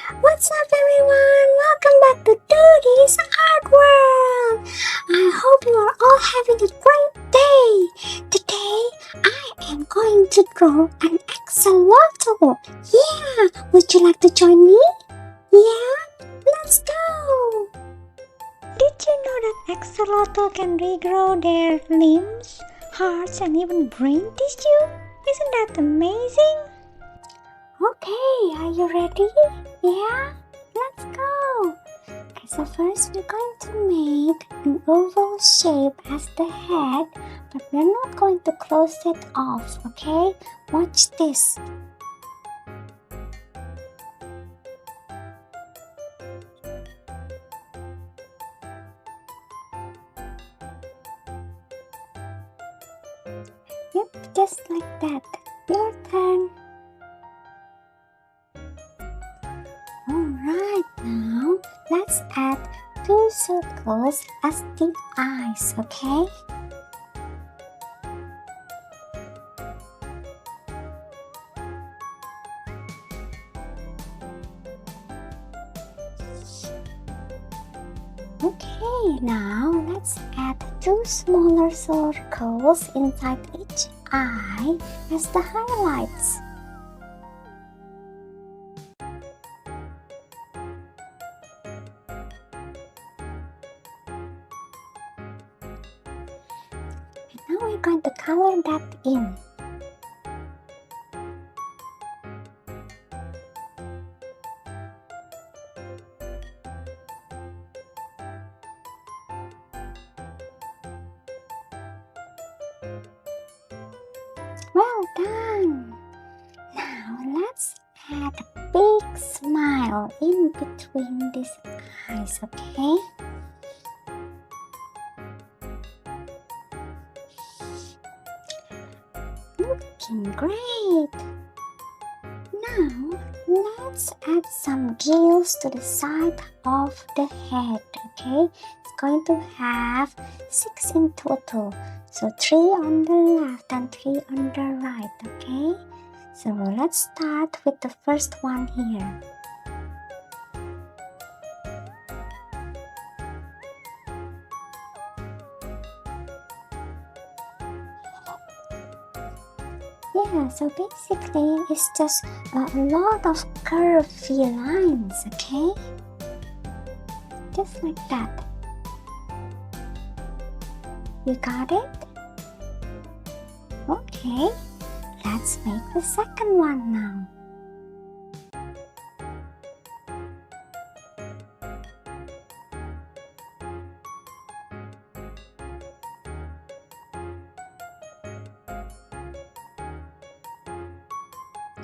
What's up, everyone? Welcome back to DooDee's Art World. I hope you are all having a great day. Today, I am going to draw an axolotl. Yeah, would you like to join me? Yeah, let's go. Did you know that axolotl can regrow their limbs, hearts, and even brain tissue? Isn't that amazing? Okay, are you ready? Yeah, let's go. Okay, so first we're going to make an oval shape as the head, but we're not going to close it off, okay? Watch this. Yep, just like that. Your turn. Alright, now let's add 2 circles as the eyes, okay? Okay, now let's add 2 smaller circles inside each eye as the highlights. Now we're going to color that in. Well done! Now let's add a big smile in between these eyes, okay? Looking great! Now let's add some gills to the side of the head, okay? It's going to have 6 in total. So 3 on the left and 3 on the right, okay? So let's start with the first one here. Yeah, so basically it's just a lot of curvy lines, okay? Just like that. You got it? Okay, let's make the second one now.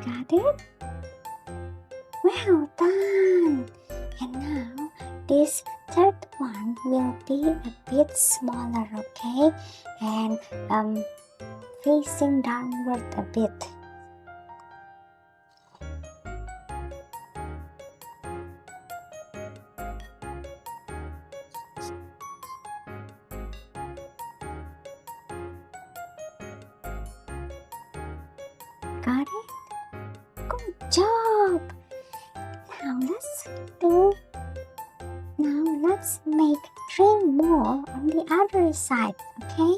Got it? Well done! And now this third one will be a bit smaller, okay? And facing downward a bit. Got it? Good job! Now let's make 3 more on the other side, okay?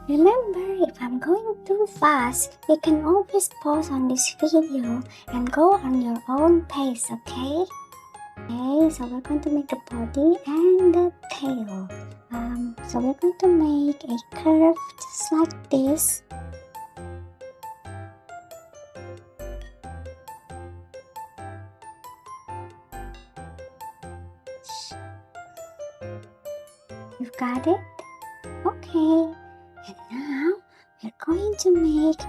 Remember, if I'm going too fast, you can always pause on this video and go on your own pace, okay? Okay, so we're going to make the body and the tail. So we're going to make a curve just like this. You've got it? Okay. And now we're going to make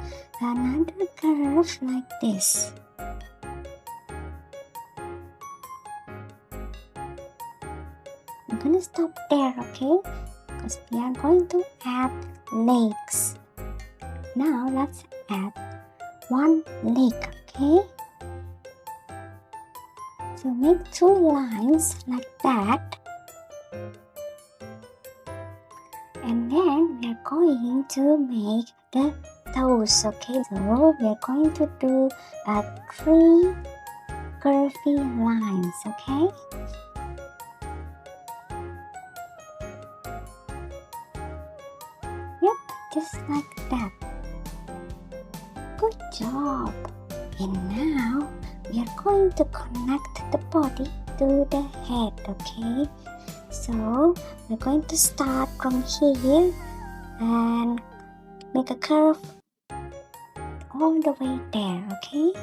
another curve like this. I'm gonna stop there, okay? Because we are going to add legs. Now let's add one leg, okay? So make two lines like that. And then we are going to make the toes, okay? So we are going to do three curvy lines, okay? Yep, just like that. Good job. And now we are going to connect the body to the head, okay? So we're going to start from here and make a curve all the way there, okay?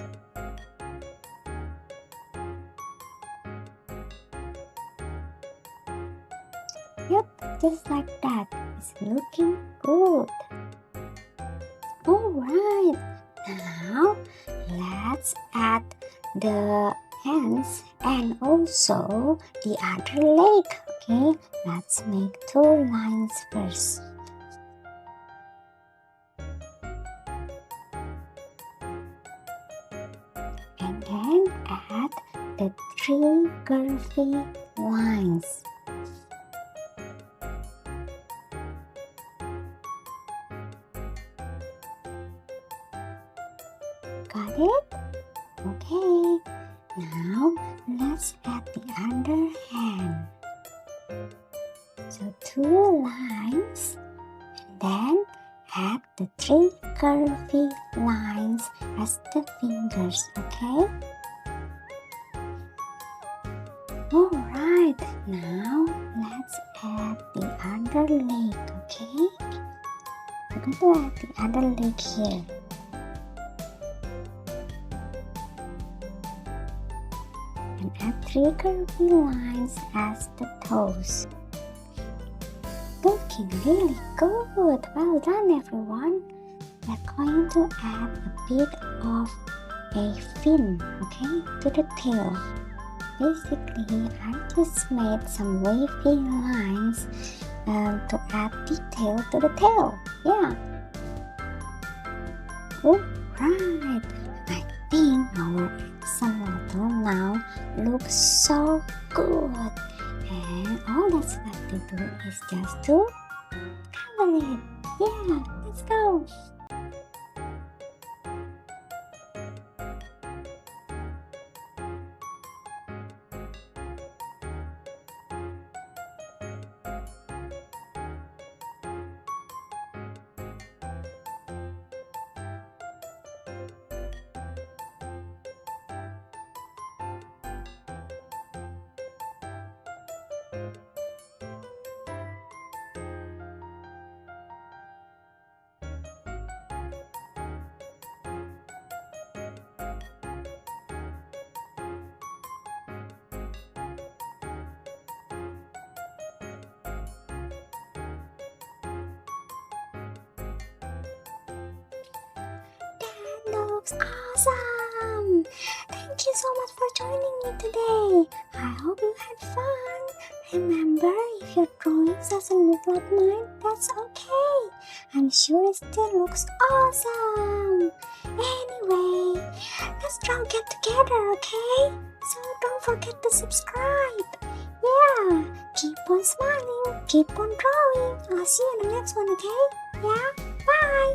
Yep, just like that. It's looking good. Alright, now let's add the hands and also the other leg, okay? Let's make two lines first. And then add the three curvy lines. Got it? Okay. Now let's add the other hand. So two lines and then add the three curvy lines as the fingers, okay? Alright, now let's add the other leg, okay? We're going to add the other leg here. And add three curvy lines as the toes. Looking really good. Well done, everyone. We're going to add a bit of a fin, okay, to the tail. Basically, I just made some wavy lines to add detail to the tail. Yeah. Alright. I think our axolotl now looks so good. And all that's left to do is just to cover it. Yeah, let's go. Looks awesome! Thank you so much for joining me today. I hope you had fun. Remember, if your drawing doesn't look like mine, that's okay. I'm sure it still looks awesome. Anyway, let's draw and get together, okay? So don't forget to subscribe. Yeah, keep on smiling, keep on drawing. I'll see you in the next one, okay? Yeah, bye!